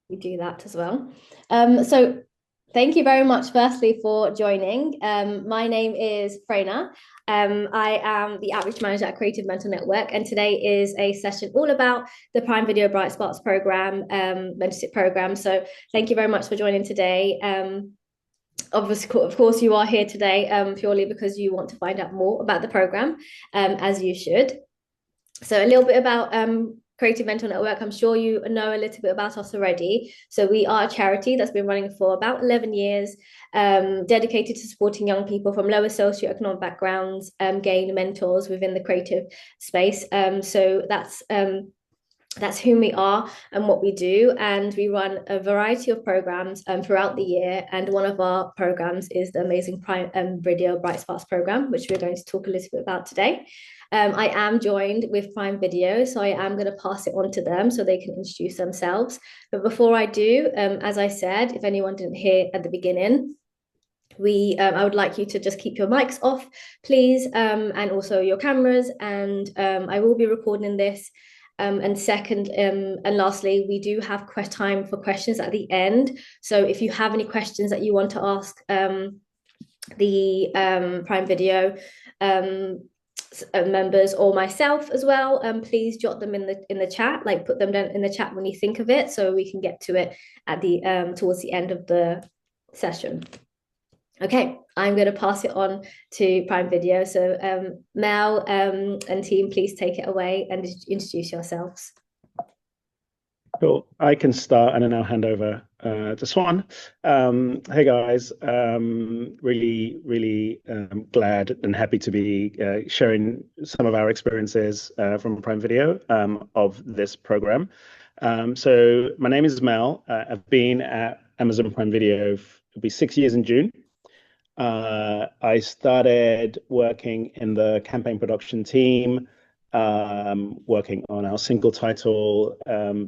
We do that as well. So thank you very much, firstly, for joining. My name is Freyna. I am the outreach manager at Creative Mental Network, and today is a session all about the Prime Video Bright Spots program, mentorship program. So thank you very much for joining today. Obviously, of course, you are here today purely because you want to find out more about the program, as you should. So a little bit about Creative Mental Network. I'm sure you know a little bit about us already. So we are a charity that's been running for about 11 years, dedicated to supporting young people from lower socioeconomic backgrounds gain mentors within the creative space. So that's who we are and what we do. And we run a variety of programs throughout the year. And one of our programs is the amazing Prime Video Bright Sparks program, which we're going to talk a little bit about today. I am joined with Prime Video, so I am going to pass it on to them so they can introduce themselves. But before I do, as I said, if anyone didn't hear at the beginning, I would like you to just keep your mics off, please, and also your cameras. And I will be recording this. And second, and lastly, we do have time for questions at the end. So if you have any questions that you want to ask the Prime Video members or myself as well, please jot them in the chat, like put them down in the chat when you think of it, so we can get to it at the towards the end of the session. Okay, I'm going to pass it on to Prime Video. So Mel and team, please take it away and introduce yourselves. Cool. I can start and then I'll hand over to Swan. Hey guys, really glad and happy to be sharing some of our experiences from Prime Video of this program. So my name is Mel. I've been at Amazon Prime Video, it'll be 6 years in June. I started working in the campaign production team, working on our single title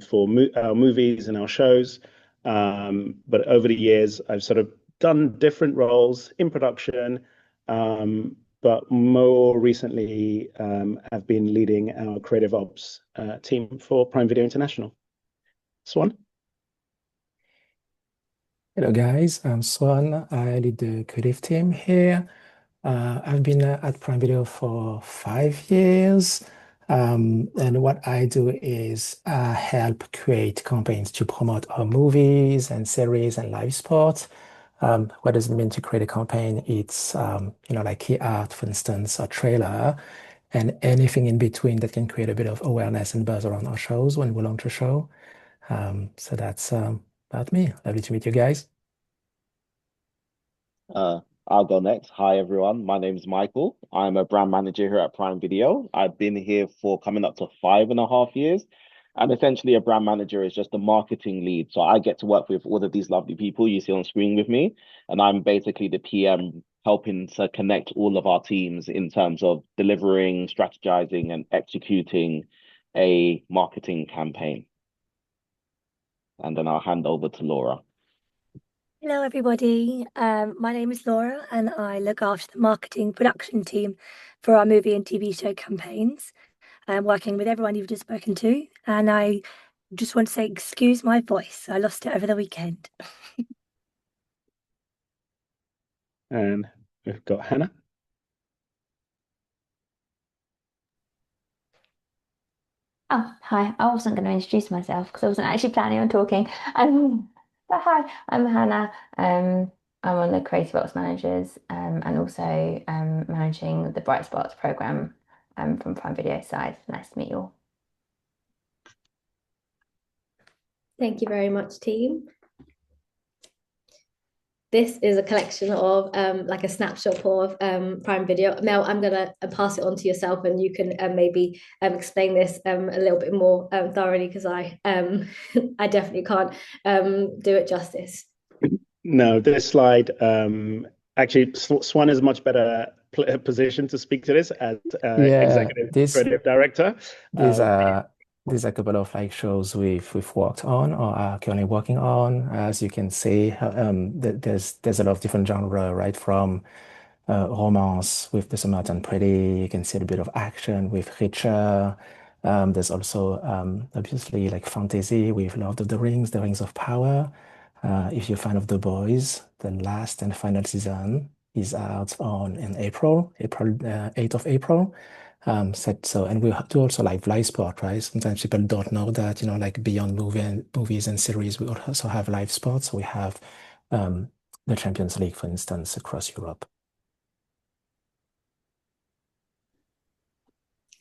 for our movies and our shows. But over the years, I've sort of done different roles in production, but more recently, I've been leading our creative ops team for Prime Video International. Swan? Hello guys, I'm Swan. I lead the creative team here. I've been at Prime Video for 5 years. And what I do is help create campaigns to promote our movies and series and live sports. What does it mean to create a campaign? It's like key art, for instance, a trailer, and anything in between that can create a bit of awareness and buzz around our shows when we launch a show. So that's about me. Lovely to meet you guys. I'll go next. Hi, everyone. My name is Michael. I'm a brand manager here at Prime Video. I've been here for coming up to 5.5 years. And essentially, a brand manager is just a marketing lead. So I get to work with all of these lovely people you see on screen with me. And I'm basically the PM helping to connect all of our teams in terms of delivering, strategizing, and executing a marketing campaign. And then I'll hand over to Laura. Hello, everybody. My name is Laura, and I look after the marketing production team for our movie and TV show campaigns. I'm working with everyone you've just spoken to, and I just want to say, excuse my voice. I lost it over the weekend. And we've got Hannah. Oh, hi. I wasn't going to introduce myself because I wasn't actually planning on talking. But hi, I'm Hannah. I'm one of the creative ops managers and also managing the Bright Spots program from Prime Video side. Nice to meet you all. Thank you very much, team. This is a collection of like a snapshot of Prime Video. Mel, I'm gonna pass it on to yourself, and you can maybe explain this a little bit more thoroughly, because I I definitely can't do it justice. No, this slide actually Swan is much better position to speak to this as executive creative director. These are a couple of shows we've worked on or are currently working on. As you can see, there's a lot of different genre, right? From romance with The Summer Turned Pretty. You can see a bit of action with Richer. There's also obviously like fantasy with Lord of the Rings, The Rings of Power. If you're a fan of The Boys, the last and final season is out on in April, 8th of April. And we do also like live sport, right? Sometimes people don't know that, like beyond movies and series, we also have live sports. We have the Champions League, for instance, across Europe.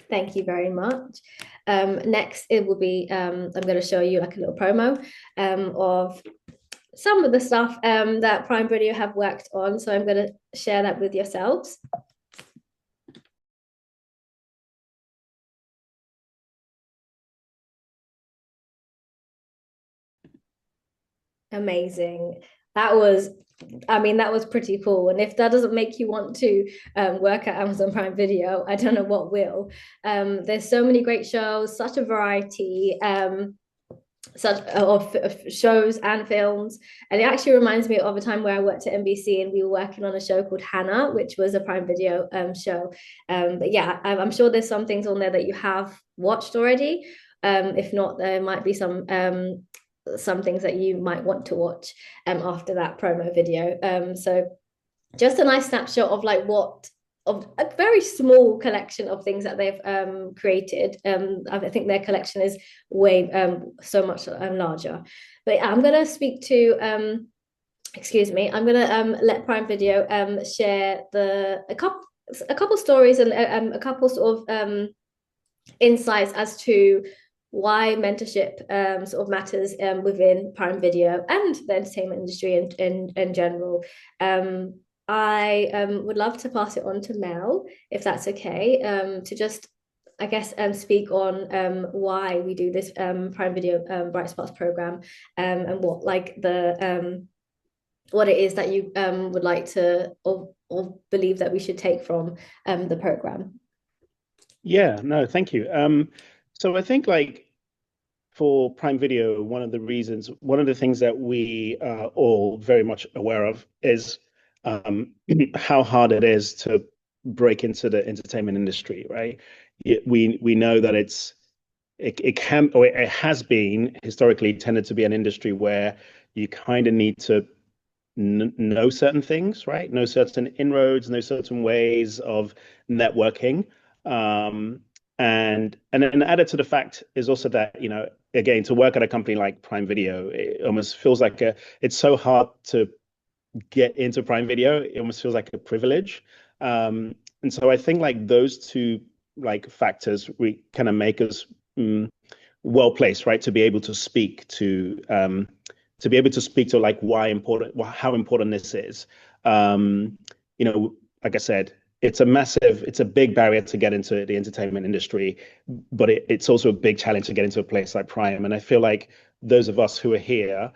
Thank you very much. Next, it will be, I'm going to show you like a little promo of some of the stuff that Prime Video have worked on. So I'm going to share that with yourselves. Amazing. That was pretty cool. And if that doesn't make you want to work at Amazon Prime Video, I don't know what will. There's so many great shows, such a variety such of shows and films. And it actually reminds me of a time where I worked at NBC and we were working on a show called Hannah, which was a Prime Video show. But yeah, I'm sure there's some things on there that you have watched already. If not, there might be some things that you might want to watch after that promo video. So just a nice snapshot of like what of a very small collection of things that they've created. I think their collection is way so much larger. But I'm going to speak to excuse me. I'm going to let Prime Video share a couple stories and a couple sort of insights as to why mentorship sort of matters within Prime Video and the entertainment industry in general. I would love to pass it on to Mel, if that's okay, to just, I guess, speak on why we do this Prime Video Bright Spots program and what like what it is that you would like to or believe that we should take from the program. Yeah, no, thank you. So I think like for Prime Video, one of the things that we are all very much aware of is how hard it is to break into the entertainment industry, right? We know that it can, or it has been historically tended to be an industry where you kind of need to know certain things, right? Know certain inroads, know certain ways of networking. And then added to the fact is also that, again, to work at a company like Prime Video, it almost feels like it's so hard to get into Prime Video. It almost feels like a privilege. And so I think like those two like factors we kind of make us well placed, right, to be able to speak to like how important this is. Like I said, it's a big barrier to get into the entertainment industry, but it's also a big challenge to get into a place like Prime. And I feel like those of us who are here,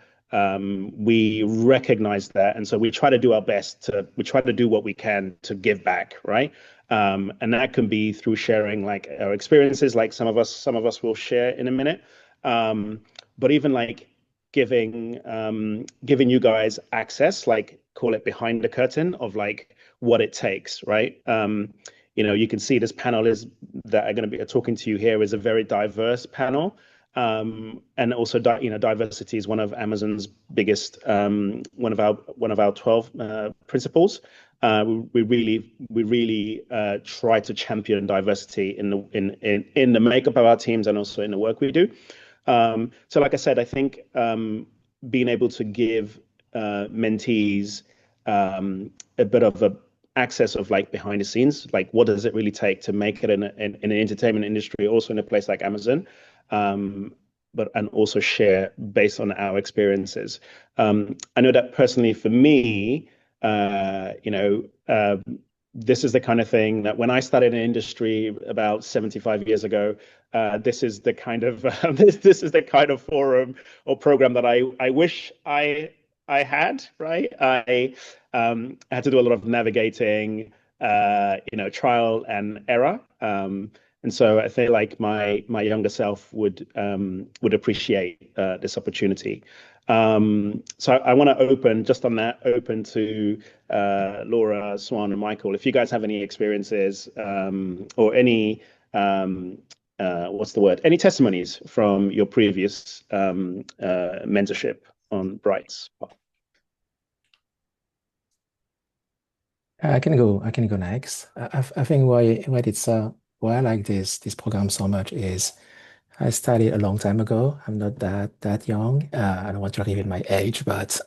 we recognize that. And so we try to do our best we try to do what we can to give back, right? And that can be through sharing like our experiences, like some of us will share in a minute. But even like giving you guys access, like call it behind the curtain of like what it takes, right? You can see this panel that are going to be talking to you here is a very diverse panel. And also, diversity is one of Amazon's biggest, one of our 12 principles. We really try to champion diversity in the makeup of our teams and also in the work we do. So, like I said, I think being able to give mentees a bit of a access of like behind the scenes, like what does it really take to make it in an entertainment industry, also in a place like Amazon, and also share based on our experiences. I know that personally for me, this is the kind of thing that when I started in industry about 75 years ago, this is the kind of this is the kind of forum or program that I wish I had, right? I had to do a lot of navigating, trial and error. And so I feel like my younger self would appreciate this opportunity. So I want to open to Laura, Swan, and Michael. If you guys have any experiences or any what's the word? Any testimonies from your previous mentorship on Bright's? I can go. I can go next. I think why it's why I like this program so much is I started a long time ago. I'm not that young. I don't want to reveal my age, but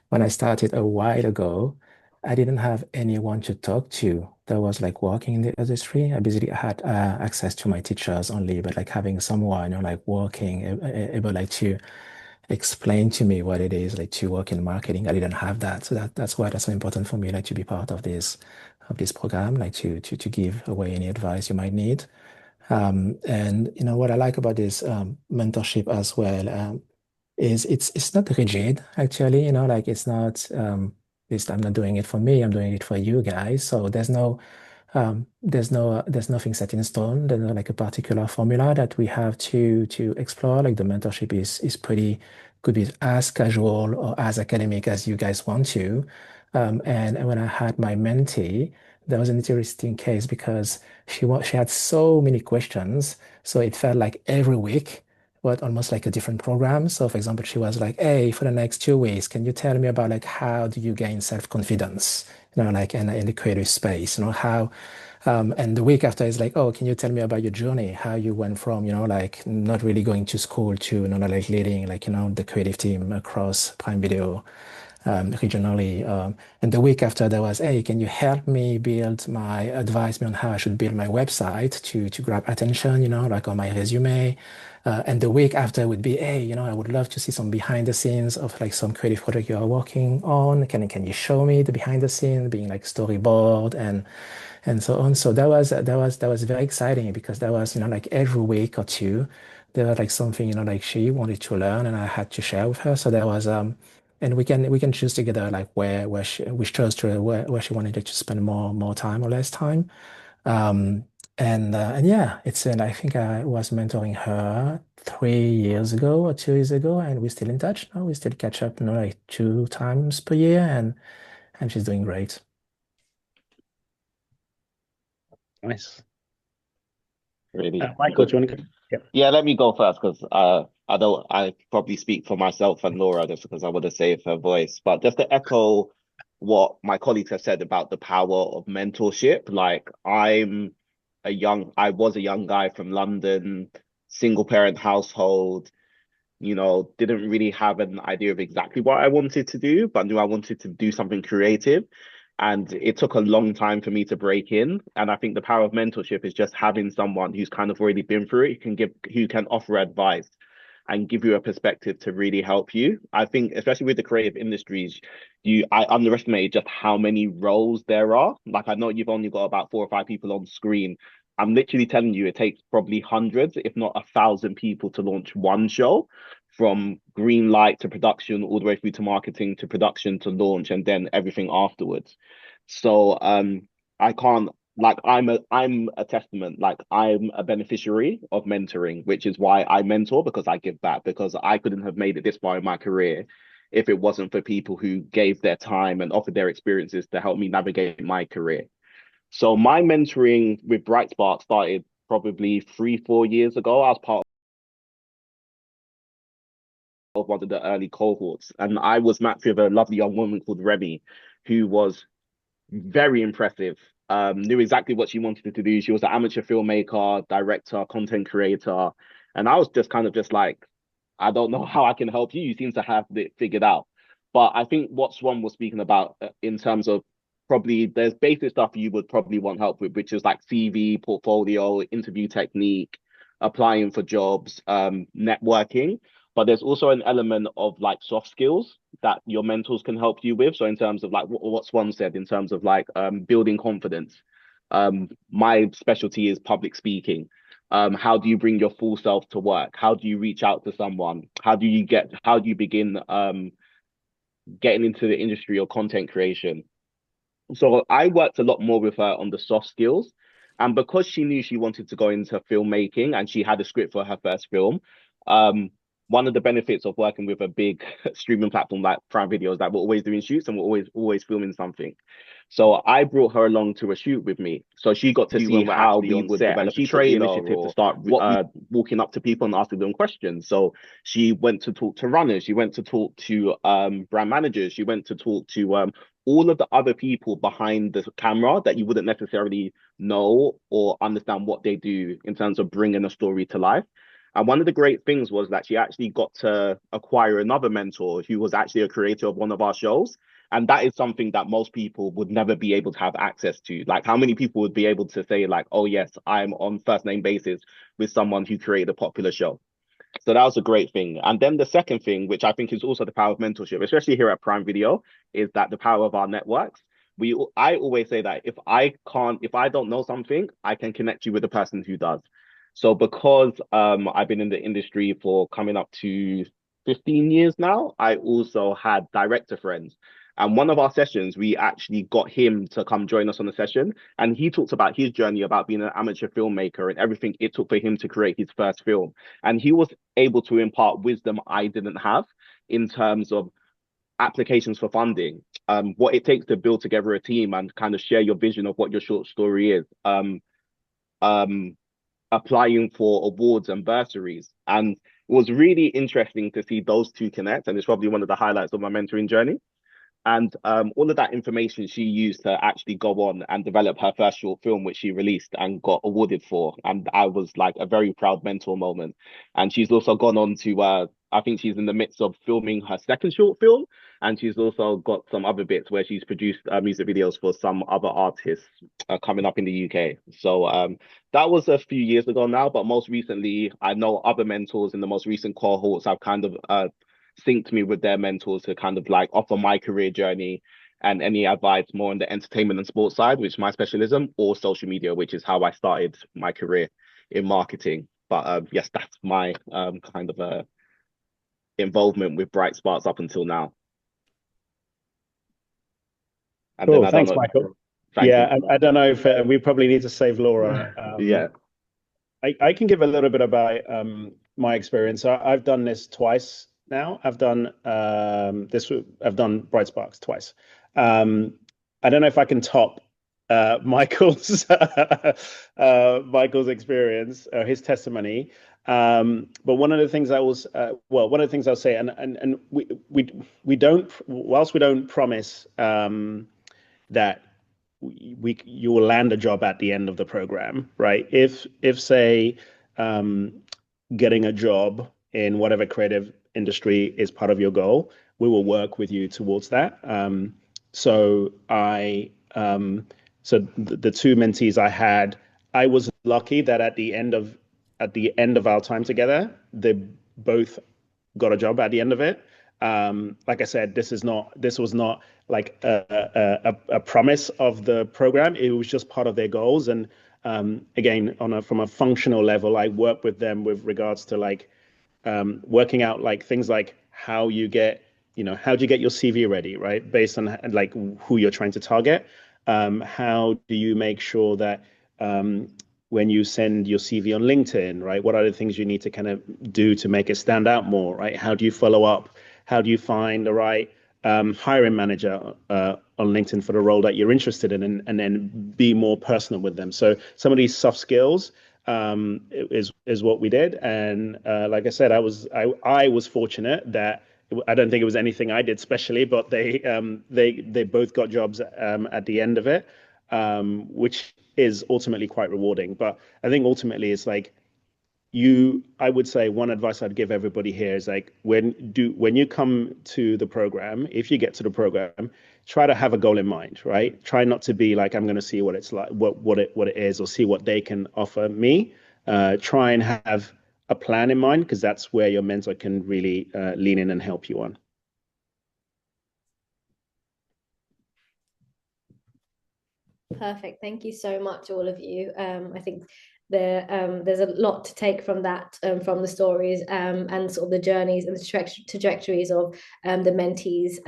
when I started a while ago, I didn't have anyone to talk to that was like working in the industry. I basically had access to my teachers only, but like having someone, like working, able like to explain to me what it is like to work in marketing. I didn't have that. So that's why that's so important for me, like to be part of this program, like to give away any advice you might need. And what I like about this mentorship as well is it's not rigid actually. Like it's not I'm not doing it for me. I'm doing it for you guys. So there's nothing set in stone. There's not like a particular formula that we have to explore. Like the mentorship is pretty could be as casual or as academic as you guys want to. And when I had my mentee, that was an interesting case because she had so many questions, so it felt like every week was almost like a different program. So for example, she was like, "Hey, for the next 2 weeks, can you tell me about like how do you gain self-confidence? Like in the creative space, how." And the week after is like, "Oh, can you tell me about your journey? How you went from, like not really going to school to, like leading like, the creative team across Prime Video regionally." And the week after there was, "Hey, can you help me advise me on how I should build my website to grab attention, like on my resume." And the week after would be, "Hey, I would love to see some behind the scenes of like some creative project you are working on. Can you show me the behind the scenes, being like storyboard and so on." So that was very exciting because that was, like every week or two, there was like something, like she wanted to learn and I had to share with her. So that was and we can choose together like where we chose to where she wanted to spend more time or less time. Um, and yeah, and I think I was mentoring her 3 years ago or 2 years ago, and we're still in touch now. We still catch up, like 2 times per year, and she's doing great. Nice. Really. Michael, do you want to go? Yeah. Yeah, let me go first because I probably speak for myself and Laura just because I want to save her voice. But just to echo what my colleagues have said about the power of mentorship, like I was a young guy from London, single parent household, didn't really have an idea of exactly what I wanted to do, but knew I wanted to do something creative. And it took a long time for me to break in. And I think the power of mentorship is just having someone who's kind of already been through it, who can offer advice and give you a perspective to really help you. I think, especially with the creative industries, I underestimated just how many roles there are. Like I know you've only got about 4 or 5 people on screen. I'm literally telling you, it takes probably hundreds, if not 1,000 people to launch one show, from green light to production, all the way through to marketing to production to launch, and then everything afterwards. So I can't like I'm a testament, like I'm a beneficiary of mentoring, which is why I mentor, because I give back, because I couldn't have made it this far in my career if it wasn't for people who gave their time and offered their experiences to help me navigate my career. So my mentoring with Bright Spark started probably 3 4 years ago. I was part of one of the early cohorts, and I was matched with a lovely young woman called Remy, who was very impressive. Knew exactly what she wanted to do. She was an amateur filmmaker, director, content creator, and I was just kind of just like, I don't know how I can help you. You seem to have it figured out. But I think what Swan was speaking about in terms of probably there's basic stuff you would probably want help with, which is like CV, portfolio, interview technique, applying for jobs, networking. But there's also an element of like soft skills that your mentors can help you with. So in terms of like what Swan said, in terms of like building confidence, my specialty is public speaking. How do you bring your full self to work? How do you reach out to someone? How do you begin getting into the industry or content creation? So I worked a lot more with her on the soft skills. And because she knew she wanted to go into filmmaking and she had a script for her first film, um, one of the benefits of working with a big streaming platform like Prime Video is that we're always doing shoots and we're always filming something. So I brought her along to a shoot with me. So she got to see how we would develop a trailer or to start walking up to people and asking them questions. So she went to talk to runners. She went to talk to brand managers. She went to talk to all of the other people behind the camera that you wouldn't necessarily know or understand what they do in terms of bringing a story to life. And one of the great things was that she actually got to acquire another mentor who was actually a creator of one of our shows. And that is something that most people would never be able to have access to. Like, how many people would be able to say, like, oh, yes, I'm on first name basis with someone who created a popular show? So that was a great thing. And then the second thing, which I think is also the power of mentorship, especially here at Prime Video, is that the power of our networks. I always say that if I don't know something, I can connect you with the person who does. So because I've been in the industry for coming up to 15 years now, I also had director friends. And one of our sessions, we actually got him to come join us on the session. And he talked about his journey about being an amateur filmmaker and everything it took for him to create his first film. And he was able to impart wisdom I didn't have in terms of applications for funding, what it takes to build together a team and kind of share your vision of what your short story is, um, applying for awards and bursaries. And it was really interesting to see those two connect. And it's probably one of the highlights of my mentoring journey. And all of that information she used to actually go on and develop her first short film, which she released and got awarded for. And I was like a very proud mentor moment. And she's also gone on to, I think she's in the midst of filming her second short film. And she's also got some other bits where she's produced music videos for some other artists coming up in the UK. So that was a few years ago now. But most recently, I know other mentors in the most recent cohorts have kind of synced me with their mentors to kind of like offer my career journey and any advice more on the entertainment and sports side, which is my specialism, or social media, which is how I started my career in marketing. But yes, that's my kind of involvement with Bright Sparks up until now. And cool. then I Thanks, don't know. Michael. Thank yeah, you. I don't know if we probably need to save Laura. Yeah. I can give a little bit about my experience. I've done this twice now. I've done I've done Bright Sparks twice. I don't know if I can top Michael's Michael's experience, his testimony. But one of the things one of the things I'll say, and we don't, whilst we don't promise that you will land a job at the end of the program, right? If say getting a job in whatever creative industry is part of your goal, we will work with you towards that. So the two mentees I had, I was lucky that at the end of our time together, they both got a job at the end of it. Like I said, this was not like a promise of the program. It was just part of their goals. And again, from a functional level, I work with them with regards to like working out like things like how do you get your CV ready, right? Based on like who you're trying to target. How do you make sure that when you send your CV on LinkedIn, right? What are the things you need to kind of do to make it stand out more, right? How do you follow up? How do you find the right hiring manager on LinkedIn for the role that you're interested in, and then be more personal with them? So some of these soft skills is what we did, and like I said, I was fortunate that I don't think it was anything I did specially, but they both got jobs at the end of it, which is ultimately quite rewarding. But I think ultimately it's like I would say one advice I'd give everybody here is like when you come to the program, if you get to the program, try to have a goal in mind, right? Try not to be like, I'm going to see what it's like, what it is, or see what they can offer me. Try and have a plan in mind, because that's where your mentor can really lean in and help you on. Perfect. Thank you so much, all of you. I think there's a lot to take from that, from the stories and sort of the journeys and the trajectories of the mentees'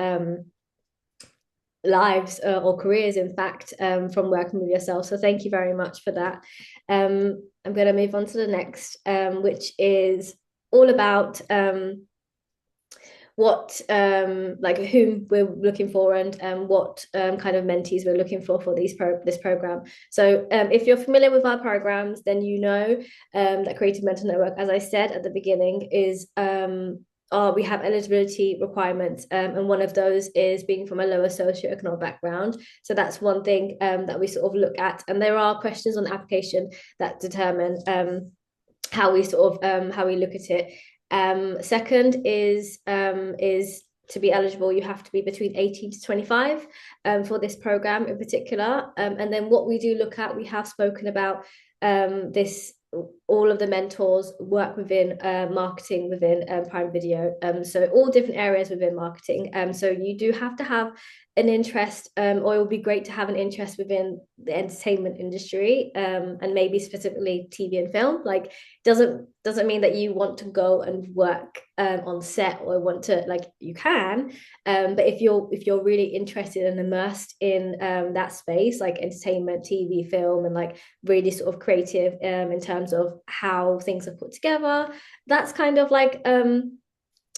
lives or careers, in fact, from working with yourself. So thank you very much for that. I'm going to move on to the next, which is all about like whom we're looking for and what kind of mentees we're looking for this program. So if you're familiar with our programs, then you know that Creative Mental Network, as I said at the beginning, is we have eligibility requirements, and one of those is being from a lower socioeconomic background. So that's one thing that we sort of look at, and there are questions on the application that determine how we look at it. Second is to be eligible, you have to be between 18 to 25 for this program in particular. And then what we do look at, we have spoken about this, all of the mentors work within marketing within Prime Video. So all different areas within marketing. So you do have to have an interest, or it would be great to have an interest within the entertainment industry, and maybe specifically TV and film. Like doesn't mean that you want to go and work on set, or want to, like, you can, but if you're really interested and immersed in that space, like entertainment, TV, film, and like really sort of creative in terms of how things are put together, that's kind of like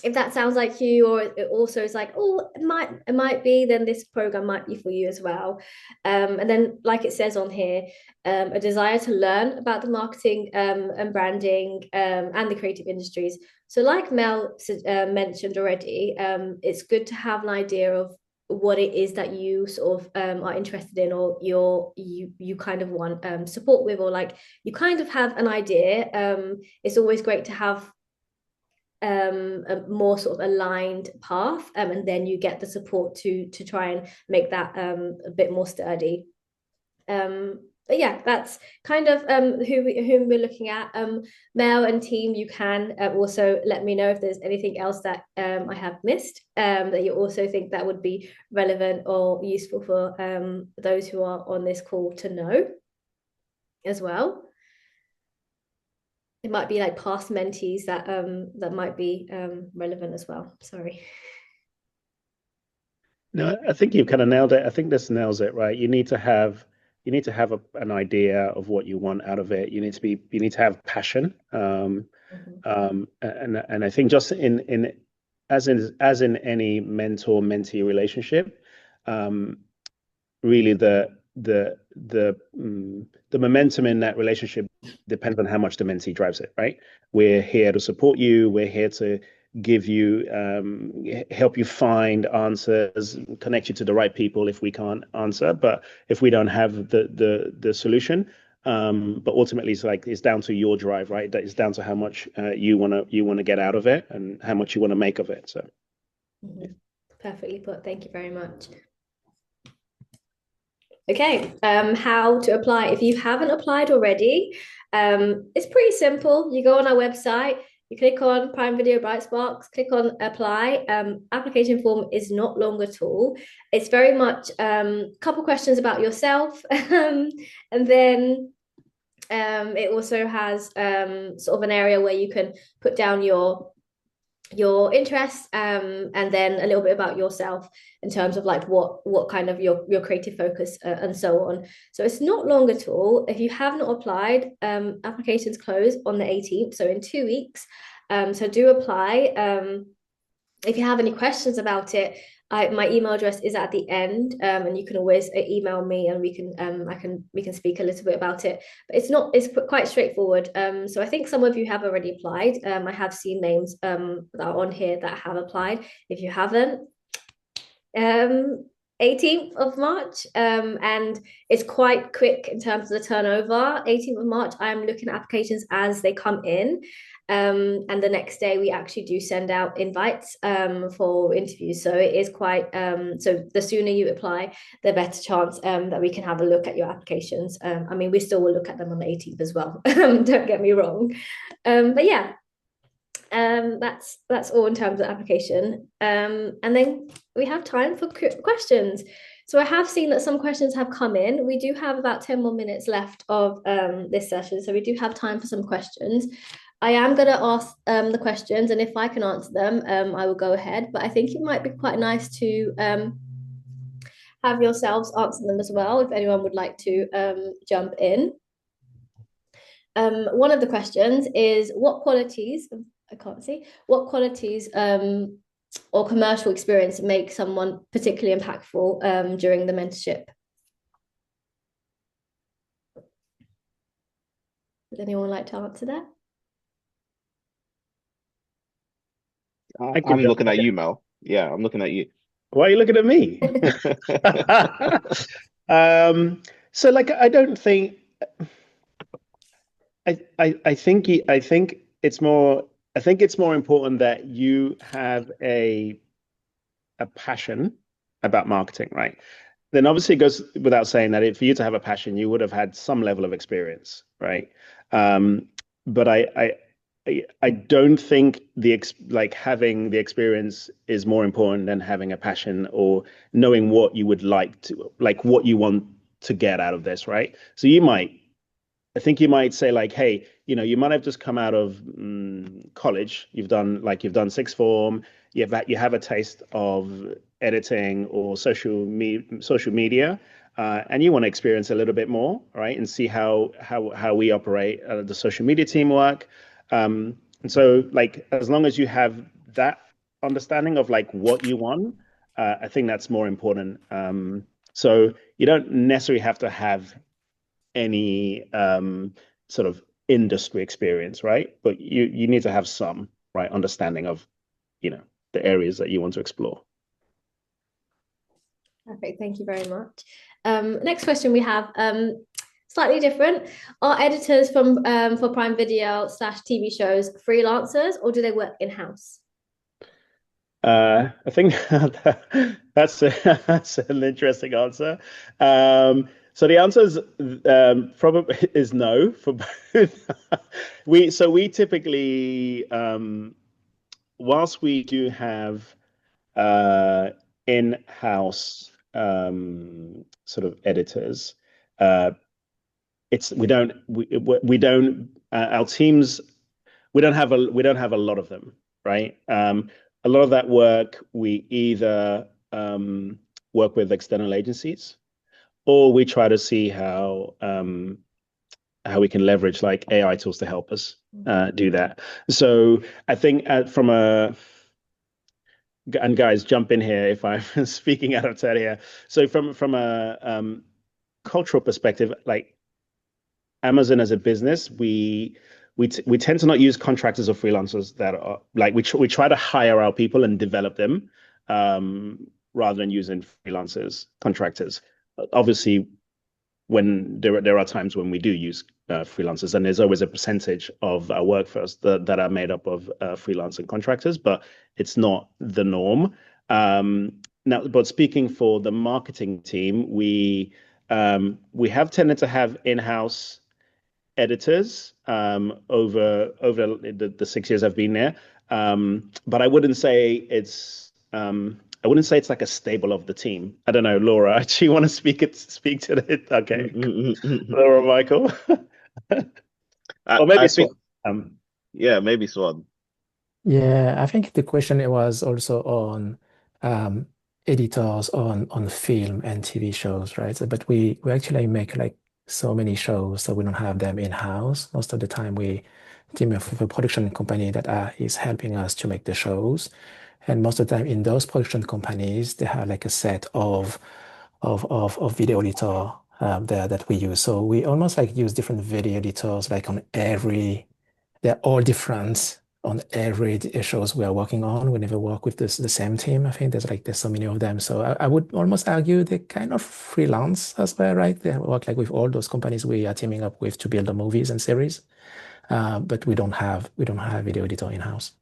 if that sounds like you, or it also is like, oh, it might be, then this program might be for you as well. And then, like it says on here, a desire to learn about the marketing and branding and the creative industries. So like Mel mentioned already, it's good to have an idea of what it is that you sort of are interested in, or you kind of want support with, or like you kind of have an idea. It's always great to have a more sort of aligned path, and then you get the support to try and make that a bit more sturdy. But yeah, that's kind of whom we're looking at. Mel and team, you can also let me know if there's anything else that I have missed, that you also think that would be relevant or useful for those who are on this call to know as well. It might be like past mentees that might be relevant as well. Sorry. No, I think you've kind of nailed it. I think this nails it, right? You need to have an idea of what you want out of it. You need to have passion. And I think just as in any mentor-mentee relationship, really the momentum in that relationship depends on how much the mentee drives it, right? We're here to support you. We're here to give you, help you find answers, connect you to the right people if we can't answer, but if we don't have the solution. But ultimately, it's down to your drive, right? That is down to how much you wanna get out of it and how much you want to make of it. So, perfectly put. Thank you very much. Okay, how to apply. If you haven't applied already, it's pretty simple. You go on our website, you click on Prime Video Bright Sparks, click on apply. Application form is not long at all. It's very much a couple questions about yourself, and then it also has sort of an area where you can put down your interests, and then a little bit about yourself in terms of like what kind of your creative focus, and so on. So it's not long at all. If you have not applied, applications close on the 18th, so in 2 weeks. So do apply. If you have any questions about it, my email address is at the end, and you can always email me, and we can speak a little bit about it. But it's quite straightforward. So I think some of you have already applied. I have seen names that are on here that have applied. If you haven't, 18th of March, and it's quite quick in terms of the turnover. 18th of March, I'm looking at applications as they come in. And the next day we actually do send out invites for interviews. So it is quite, so the sooner you apply, the better chance that we can have a look at your applications. I mean, we still will look at them on the 18th as well. Don't get me wrong. But yeah, that's all in terms of application. And then we have time for questions. So I have seen that some questions have come in. We do have about 10 more minutes left of this session, so we do have time for some questions. I am going to ask the questions, and if I can answer them, I will go ahead. But I think it might be quite nice to have yourselves answer them as well, if anyone would like to jump in. One of the questions is, what qualities or commercial experience make someone particularly impactful during the mentorship? Would anyone like to answer that? I'm looking at you, Mel. Yeah, I'm looking at you. Why are you looking at me? So like I don't think I think it's more important that you have a passion about marketing, right? Then obviously it goes without saying that for you to have a passion, you would have had some level of experience, right? But I don't think like having the experience is more important than having a passion or knowing what you would like what you want to get out of this, right? So I think you might say like, hey, you might have just come out of college. You've done sixth form. You have a taste of editing or social media, and you want to experience a little bit more, right? And see how we operate, the social media team work. And so, like, as long as you have that understanding of like what you want, I think that's more important. So you don't necessarily have to have any sort of industry experience, right? But you need to have some right understanding of, the areas that you want to explore. Perfect. Thank you very much. Next question we have, slightly different. Are editors from for Prime Video / TV shows freelancers, or do they work in-house? I think that's an interesting answer. So the answer is probably is no for both. We typically, whilst we do have in-house sort of editors, it's we don't our teams we don't have a lot of them, right? A lot of that work we either work with external agencies, or we try to see how we can leverage like AI tools to help us do that. So I think and guys, jump in here if I'm speaking out of turn here. So from a cultural perspective, like Amazon as a business, we tend to not use contractors or freelancers that are like we try to hire our people and develop them rather than using freelancers, contractors. Obviously, when there are times when we do use freelancers, and there's always a percentage of our workforce that are made up of freelance and contractors, but it's not the norm. Now, but speaking for the marketing team, we have tended to have in-house editors over the 6 years I've been there. But I wouldn't say it's like a stable of the team. I don't know, Laura. Do you want to speak to it? Okay, Laura, Michael, or maybe I think, Swan. yeah, maybe Swan. Yeah, I think the question it was also on um, editors on film and TV shows, right? So, but we actually make like so many shows, so we don't have them in-house. Most of the time, we team up with a production company that is helping us to make the shows. And most of the time, in those production companies, they have like a set of video editor there that we use. So we almost like use different video editors like on every they're all different on every shows we are working on. We never work with the same team. I think there's so many of them. So I would almost argue they kind of freelance as well, right? They work like with all those companies we are teaming up with to build the movies and series. But we don't have video editor in-house.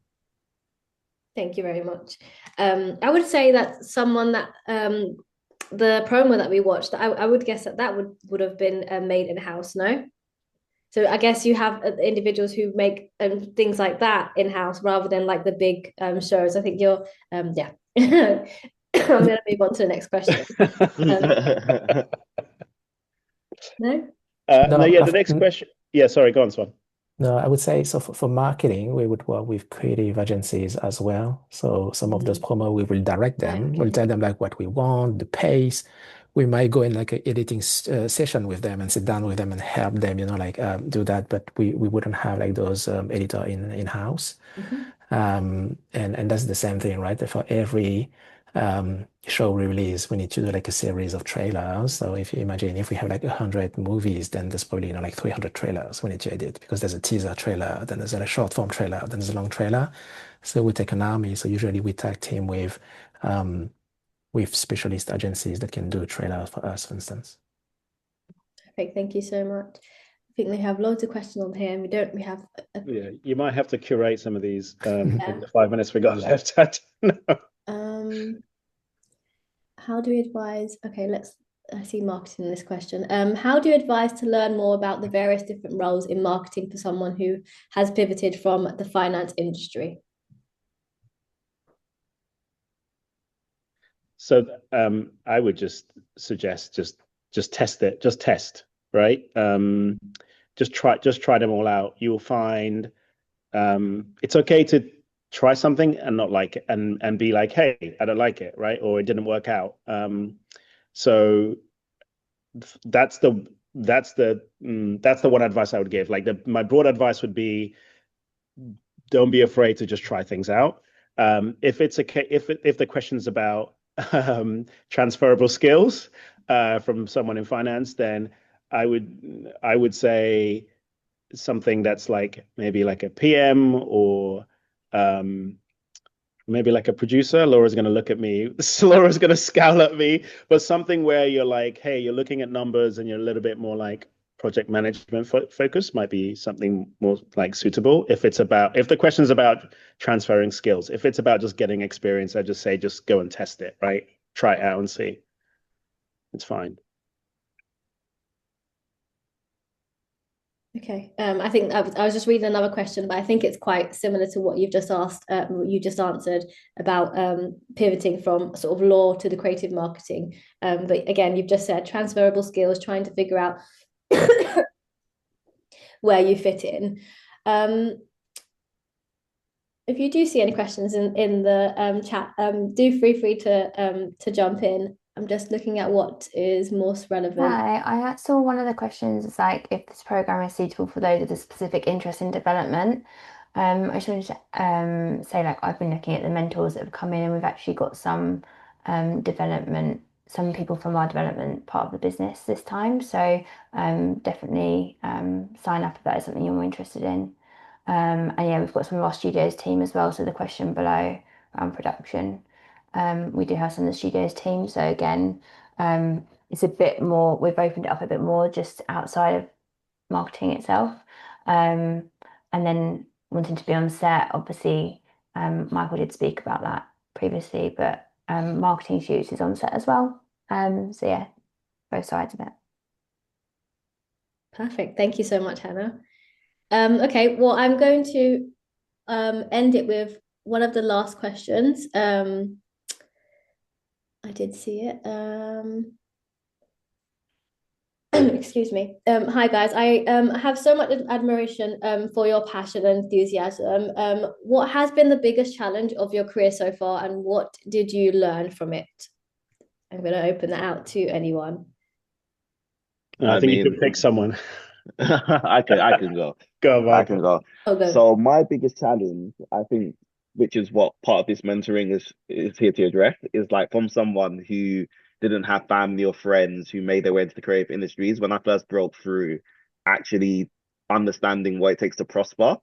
Thank you very much. I would say that someone that the promo that we watched, I would guess that would have been made in-house, no? So I guess you have individuals who make things like that in-house rather than like the big shows. I think you're, yeah. I'm going to move on to the next question. No? No, yeah, the next question. Yeah, sorry, go on, Swan. No, I would say so for marketing, we would work with creative agencies as well. So some of those promo, we will direct them. Okay. We'll tell them like what we want, the pace. We might go in like an editing session with them and sit down with them and help them, like do that. But we wouldn't have like those editor in-house. And that's the same thing, right? For every show we release, we need to do like a series of trailers. So if you imagine if we have like 100 movies, then there's probably, you know, like 300 trailers we need to edit because there's a teaser trailer, then there's a short form trailer, then there's a long trailer. So we take an army. So usually we tag team with specialist agencies that can do trailers for us, for instance. Perfect. Thank you so much. I think we have loads of questions on here, and we have Yeah, you might have to curate some of these in Yeah. the 5 minutes we got left. I don't know. How do we advise? Okay, I see marketing in this question. How do you advise to learn more about the various different roles in marketing for someone who has pivoted from the finance industry? So I would just suggest just test it, just test, right? Just try them all out. You'll find it's okay to try something and not like it and be like, hey, I don't like it, right? Or it didn't work out. So that's the one advice I would give. Like my broad advice would be, don't be afraid to just try things out. If the question's about transferable skills from someone in finance, then I would say something that's like maybe like a PM or maybe like a producer. Laura's going to look at me. Laura's going to scowl at me. But something where you're like, hey, you're looking at numbers and you're a little bit more like project management focus might be something more like suitable. If the question's about transferring skills, if it's about just getting experience, I just say just go and test it, right? Try it out and see. It's fine. Okay. I think I was just reading another question, but I think it's quite similar to what you've just asked. You just answered about pivoting from sort of law to the creative marketing. But again, you've just said transferable skills, trying to figure out where you fit in. If you do see any questions in the chat, do feel free to jump in. I'm just looking at what is most relevant. Hi, I saw one of the questions is like if this program is suitable for those with a specific interest in development. I just wanted to say like I've been looking at the mentors that have come in and we've actually got some some people from our development part of the business this time. So definitely sign up if that is something you're more interested in. And yeah, we've got some of our studios team as well. So the question below around production. We do have some of the studios team. So again, it's a bit more, we've opened it up a bit more just outside of marketing itself. And then wanting to be on set, obviously, Michael did speak about that previously, but marketing shoots is on set as well. So yeah, both sides of it. Perfect. Thank you so much, Hannah. Okay, well, I'm going to end it with one of the last questions. I did see it. Excuse me. Hi guys. I have so much admiration for your passion and enthusiasm. What has been the biggest challenge of your career so far, and what did you learn from it? I'm going to open that out to anyone. I think you could pick someone. I can go. Go on, I can Michael. go. Oh, go. So my biggest challenge, I think, which is what part of this mentoring is here to address, is like from someone who didn't have family or friends who made their way into the creative industries. When I first broke through, actually understanding what it takes to prosper.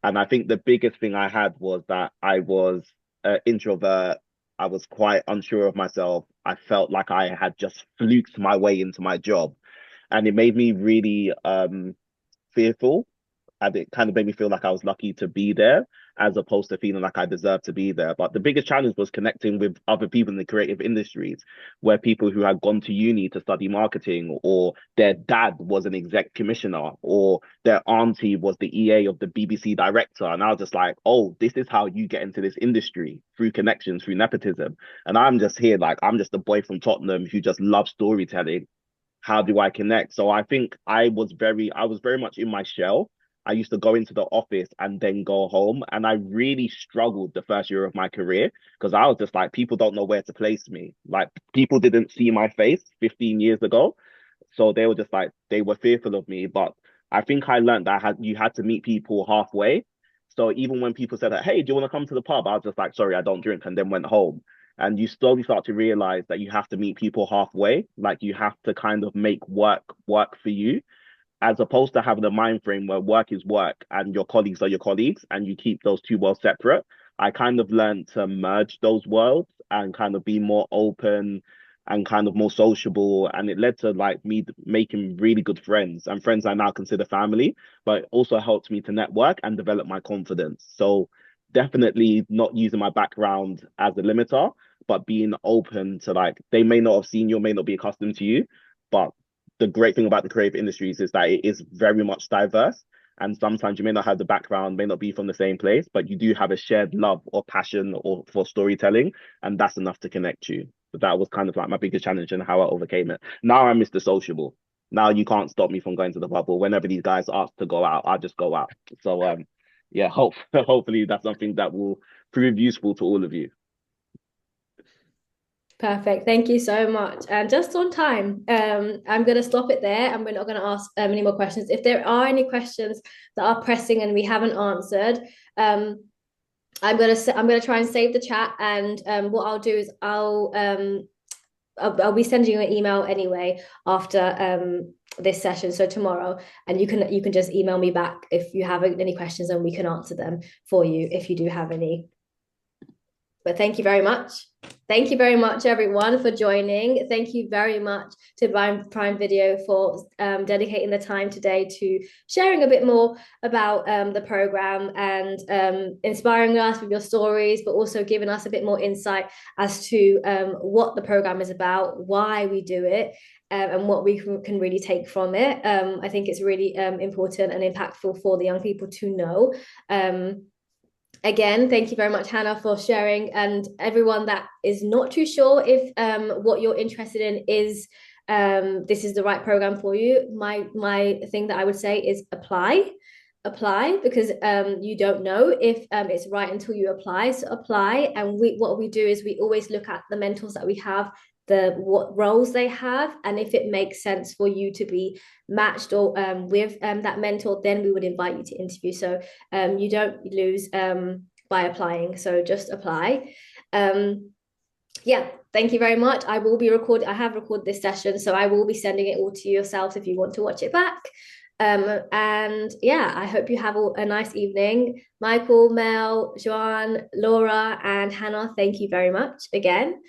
And I think the biggest thing I had was that I was an introvert. I was quite unsure of myself. I felt like I had just fluked my way into my job. And it made me really fearful, and it kind of made me feel like I was lucky to be there as opposed to feeling like I deserved to be there. But the biggest challenge was connecting with other people in the creative industries, where people who had gone to uni to study marketing, or their dad was an exec commissioner, or their auntie was the EA of the BBC director. And I was just like, oh, this is how you get into this industry, through connections, through nepotism. And I'm just here, like, I'm just a boy from Tottenham who just loves storytelling. How do I connect? So I think I was very much in my shell. I used to go into the office and then go home. And I really struggled the first year of my career because I was just like, people don't know where to place me. Like, people didn't see my face 15 years ago. So they were just like, they were fearful of me. But I think I learned that you had to meet people halfway. So even when people said that, hey, do you want to come to the pub? I was just like, sorry, I don't drink, and then went home. And you slowly start to realize that you have to meet people halfway. Like you have to kind of make work for you, as opposed to having a mind frame where work is work and your colleagues are your colleagues and you keep those two worlds separate. I kind of learned to merge those worlds and kind of be more open and kind of more sociable. And it led to like me making really good friends and friends I now consider family, but it also helped me to network and develop my confidence. So definitely not using my background as a limiter, but being open to like, they may not have seen you or may not be accustomed to you, but the great thing about the creative industries is that it is very much diverse. And sometimes you may not have the background, may not be from the same place, but you do have a shared love or passion or for storytelling, and that's enough to connect you. So that was kind of like my biggest challenge and how I overcame it. Now I'm Mr. Sociable. Now you can't stop me from going to the bubble. Whenever these guys ask to go out, I just go out. So yeah, hopefully that's something that will prove useful to all of you. Perfect. Thank you so much. And just on time, I'm going to stop it there and we're not going to ask any more questions. If there are any questions that are pressing and we haven't answered, I'm going to try and save the chat. And what I'll do is I'll be sending you an email anyway after this session, so tomorrow, and you can just email me back if you have any questions and we can answer them for you if you do have any. But thank you very much. Thank you very much, everyone, for joining. Thank you very much to Prime Video for dedicating the time today to sharing a bit more about the program and inspiring us with your stories, but also giving us a bit more insight as to what the program is about, why we do it, and what we can really take from it. I think it's really important and impactful for the young people to know. Again, thank you very much, Hannah, for sharing. And everyone that is not too sure if what you're interested in is this is the right program for you, my thing that I would say is apply because you don't know if it's right until you apply. So apply. And what we do is we always look at the mentors that we have, what roles they have, and if it makes sense for you to be matched or with that mentor, then we would invite you to interview. So you don't lose by applying, so just apply. Yeah, thank you very much. I have recorded this session, so I will be sending it all to yourself if you want to watch it back. And yeah, I hope you have a nice evening. Michael, Mel, Joanne, Laura, and Hannah, thank you very much again.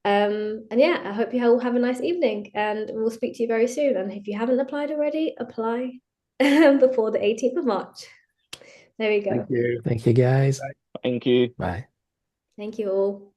And yeah, I hope you all have a nice evening and we'll speak to you very soon. And if you haven't applied already, apply before the 18th of March. There we go. Thank you. Thank you, guys. Thank you. Bye. Thank you all.